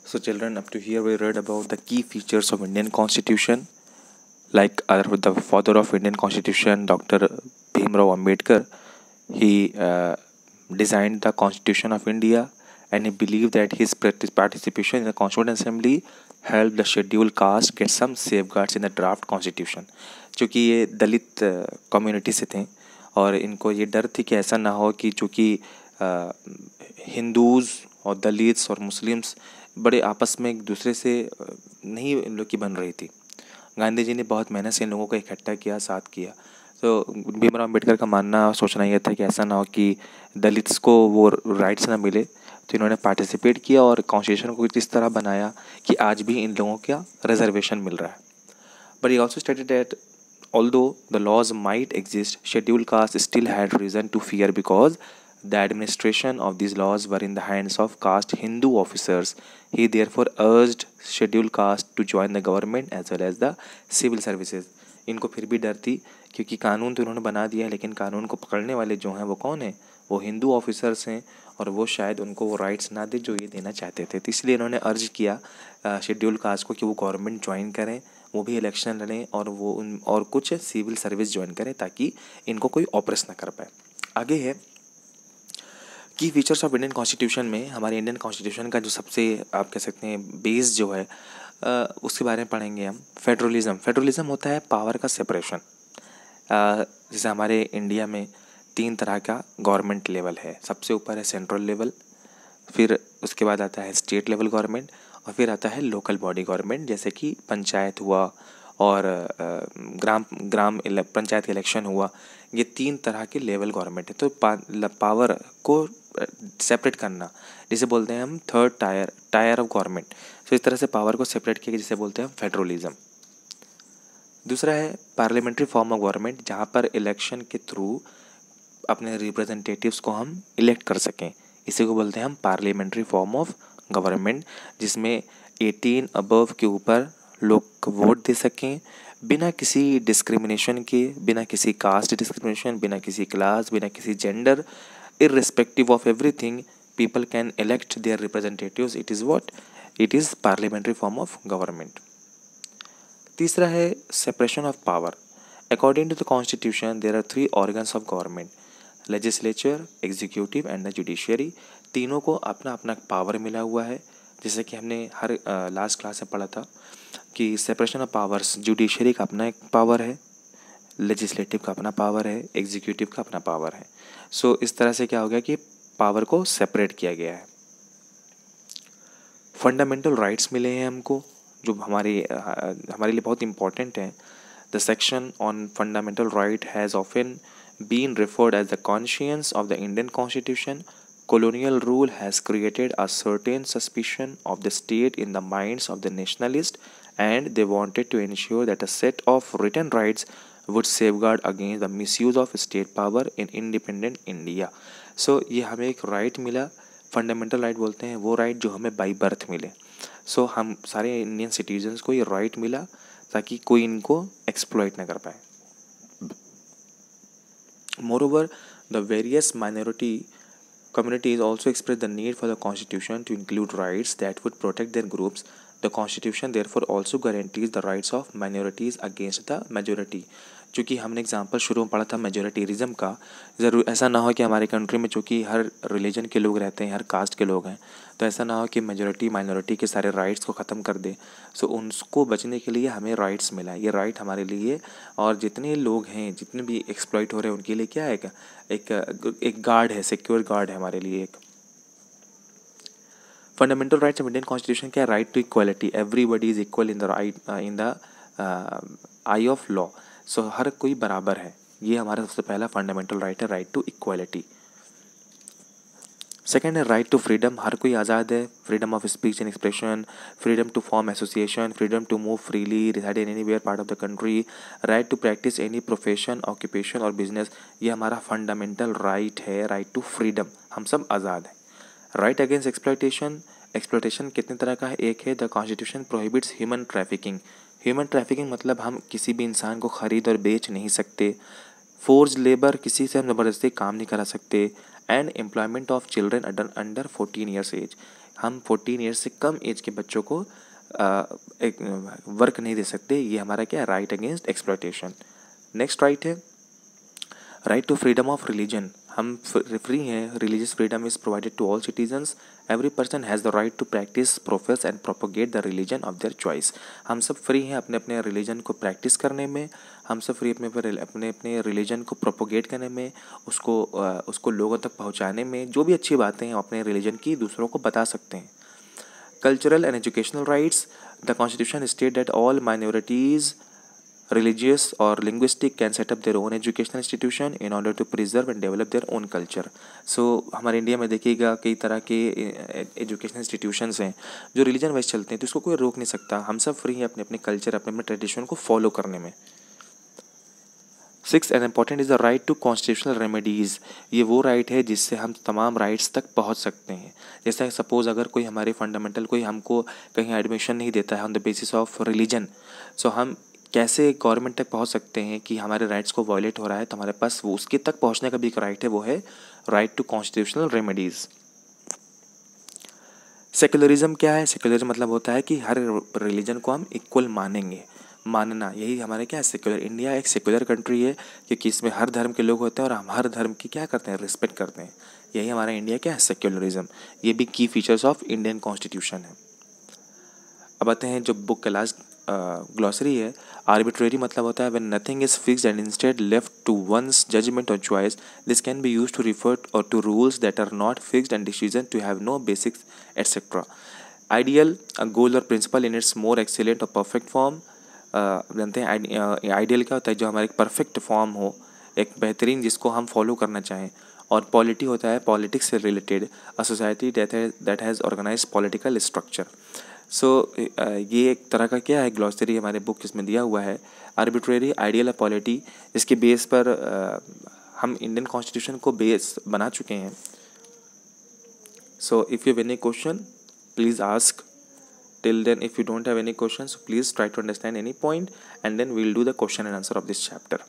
So children, up to here we read about the key features of Indian Constitution. Like the father of Indian Constitution, Dr. Bhimrao Ambedkar, he designed the Constitution of India, and he believed that his participation in the Constituent Assembly helped the scheduled caste get some safeguards in the draft Constitution. चूँकि ये दलित community से थे और इनको ये डर थी कि ऐसा ना हो कि चूँकि हिंदूज़ और दलित्स और मुस्लिम्स बड़े आपस में एक दूसरे से नहीं इन लोग की बन रही थी। गांधी जी ने बहुत मेहनत से इन लोगों को इकट्ठा किया, साथ किया। तो भीमराव अम्बेडकर का मानना सोचना यह था कि ऐसा ना हो कि दलित्स को वो राइट्स ना मिले, तो इन्होंने पार्टिसिपेट किया और कॉन्स्टिट्यूशन को इस तरह बनाया कि आज भी इन लोगों का रिजर्वेशन मिल रहा है। But he also stated that although the laws might exist, scheduled castes still had reason to fear because the administration of these laws were in the hands of caste Hindu officers. He therefore urged scheduled caste to join the government as well as the civil services. इनको फिर भी डर थी क्योंकि कानून तो इन्होंने बना दिया है, लेकिन कानून को पकड़ने वाले जो हैं वो कौन है? वो हिंदू ऑफिसर्स हैं और वो शायद उनको वो राइट्स ना दे जो ये देना चाहते थे। तो इसलिए इन्होंने अर्ज किया शेड्यूल कास्ट को कि वो गवर्नमेंट ज्वाइन करें, वो भी इलेक्शन लड़ें और वो और कुछ सिविल सर्विस ज्वाइन करें ताकि इनको कोई ऑपरेस ना कर पाए। आगे है की फीचर्स ऑफ इंडियन कॉन्स्टिट्यूशन में हमारे इंडियन कॉन्स्टिट्यूशन का जो सबसे आप कह सकते हैं बेस जो है उसके बारे में पढ़ेंगे हम। फेडरलिज्म होता है पावर का सेपरेशन। जैसे हमारे इंडिया में 3 तरह का गवर्नमेंट लेवल है। सबसे ऊपर है सेंट्रल लेवल, फिर उसके बाद आता है स्टेट लेवल गवर्नमेंट और फिर आता है लोकल बॉडी गवर्नमेंट, जैसे कि पंचायत हुआ और ग्राम पंचायत का इलेक्शन हुआ। ये 3 तरह के लेवल गवर्नमेंट है। तो पावर को सेपरेट करना जिसे बोलते हैं हम थर्ड टायर ऑफ गवर्नमेंट। तो इस तरह से पावर को सेपरेट किया जिसे बोलते हैं फेडरलिज्म। दूसरा है पार्लियामेंट्री फॉर्म ऑफ गवर्नमेंट, जहाँ पर इलेक्शन के थ्रू अपने रिप्रेजेंटेटिव्स को हम इलेक्ट कर सकें। इसी को बोलते हैं हम पार्लियामेंट्री फॉर्म ऑफ गवर्नमेंट, जिसमें 18 अबव के ऊपर लोग वोट दे सकें बिना किसी डिस्क्रिमिनेशन के, बिना किसी कास्ट डिस्क्रिमिनेशन, बिना किसी क्लास, बिना किसी gender, irrespective of everything, people can elect their representatives. It is what? It is parliamentary form of government. तीसरा है separation of power. According to the constitution, there are 3 organs of government: legislature, executive and the judiciary. तीनों को अपना अपना power मिला हुआ है। जैसे कि हमने हर लास्ट क्लास में पढ़ा था कि सेपरेशन ऑफ पावर्स, जुडिशरी का अपना एक पावर है, लेजिस्लेटिव का अपना पावर है, एग्जीक्यूटिव का अपना पावर है। सो इस तरह से क्या हो गया कि पावर को सेपरेट किया गया है। फंडामेंटल राइट्स मिले हैं हमको जो हमारे लिए बहुत इंपॉर्टेंट हैं। The section on fundamental right has often been referred as the conscience of the Indian constitution. Colonial rule has created a certain suspicion of the state in the minds of the nationalists, and they wanted to ensure that a set of written rights would safeguard against the misuse of state power in independent India. So ये हमें एक right मिला, fundamental right बोलते हैं वो right जो हमें by birth मिले। सो हम सारे इंडियन सिटीजन्स को ये राइट मिला ताकि कोई इनको एक्सप्लॉइट ना कर पाए। Moreover the various minority communities also express the need for the constitution to include rights that would protect their groups. The constitution therefore also guarantees the rights of minorities against the majority. चूँकि हमने example शुरू में पढ़ा था majoritarianism का, ज़रूर ऐसा ना हो कि हमारे कंट्री में चूँकि हर रिलीजन के लोग रहते हैं, हर कास्ट के लोग हैं, तो ऐसा ना हो कि मेजोरिटी माइनॉरिटी के सारे राइट्स को ख़त्म कर दे। सो उनको बचने के लिए हमें राइट्स मिला है। ये राइट हमारे लिए और जितने लोग हैं, जितने भी एक्सप्लॉइट हो रहे हैं उनके लिए क्या है, एक गार्ड है, सिक्योर गार्ड है हमारे लिए एक। Fundamental rights of Indian constitution क्या है? Right to equality, everybody is equal in the eye of law. So हर कोई बराबर है, ये हमारा सबसे पहला फंडामेंटल राइट है, राइट टू इक्वलिटी। सेकेंड है राइट टू फ्रीडम, हर कोई आज़ाद है, freedom of speech and expression, freedom to form association, freedom to move freely, reside in anywhere part of the country, right to practice any profession, occupation और business. ये हमारा fundamental right है, right to freedom, हम सब आज़ाद हैं। Right against exploitation, exploitation कितने तरह का है? एक है the constitution prohibits human trafficking. Human trafficking मतलब हम किसी भी इंसान को ख़रीद और बेच नहीं सकते। फोर्स लेबर, किसी से हम ज़बरदस्ती काम नहीं करा सकते। And employment of children under 14 years age, हम 14 ईयर्स से कम एज के बच्चों को एक वर्क नहीं दे सकते। ये हमारा क्या है, right against exploitation. Next right है right to freedom of religion. हम फ्री हैं, religious freedom is provided to all citizens. Every person has the right to practice, profess and propagate the religion of their choice. हम सब free हैं अपने अपने religion को practice करने में, हम सब फ्री अपने अपने रिलीजन को प्रोपोगेट करने में, उसको लोगों तक पहुँचाने में। जो भी अच्छी बातें हैं अपने रिलीजन की दूसरों को बता सकते हैं। Cultural and educational rights. The Constitution states that all minorities, religious or linguistic, can set up their own educational institution in order to preserve and develop their own culture. So हमारे India में देखिएगा कई तरह के educational institutions हैं जो religion wise चलते हैं, तो इसको कोई रोक नहीं सकता। हम सब फ्री हैं अपने अपने कल्चर, अपने अपने ट्रेडिशन को फॉलो करने में। 6 and important is the right to constitutional remedies. ये वो राइट है जिससे हम तमाम राइट्स तक पहुंच सकते हैं। जैसे सपोज़ अगर कोई हमारे फंडामेंटल कोई हमको कहीं एडमिशन नहीं देता है on the basis of religion, so हम कैसे गवर्नमेंट तक पहुंच सकते हैं कि हमारे राइट्स को वायलेट हो रहा है, तो हमारे पास वो उसके तक पहुंचने का भी एक राइट है, वो है right to constitutional remedies. Secularism क्या है? सेक्युलरिज्म मतलब होता है कि हर रिलीजन को हम इक्वल मानेंगे। मानना, यही हमारे क्या है, सेक्युलर। इंडिया एक सेक्युलर कंट्री है क्योंकि इसमें हर धर्म के लोग होते हैं और हम हर धर्म की क्या करते हैं, रिस्पेक्ट करते हैं। यही हमारा इंडिया क्या है, सेक्युलरिज्म। ये भी की फीचर्स ऑफ इंडियन कॉन्स्टिट्यूशन है। अब आते हैं जो बुक का लास्ट ग्लॉसरी है। आर्बिट्रेरी मतलब होता है when nothing is fixed and instead left to one's judgement or choice. This can be used to refer or to rules that are not fixed and decision to have no basics etcetera. Ideal, a goal or principle in its more excellent or perfect form. जानते हैं ideal क्या होता है, जो हमारे एक perfect form हो, एक बेहतरीन जिसको हम फॉलो करना चाहें। और पॉलिटी होता है पॉलिटिक्स से related, a society that has organise political structure. So ये एक तरह का क्या है, ग्लॉसरी हमारे बुक इसमें दिया हुआ है। आर्बिट्रेरी, आइडियल, पॉलिटी, इसके बेस पर हम इंडियन कॉन्स्टिट्यूशन को बेस बना चुके हैं। So if you have any question please ask. Till then, if you don't have any questions, please try to understand any point, and then we'll do the question and answer of this chapter.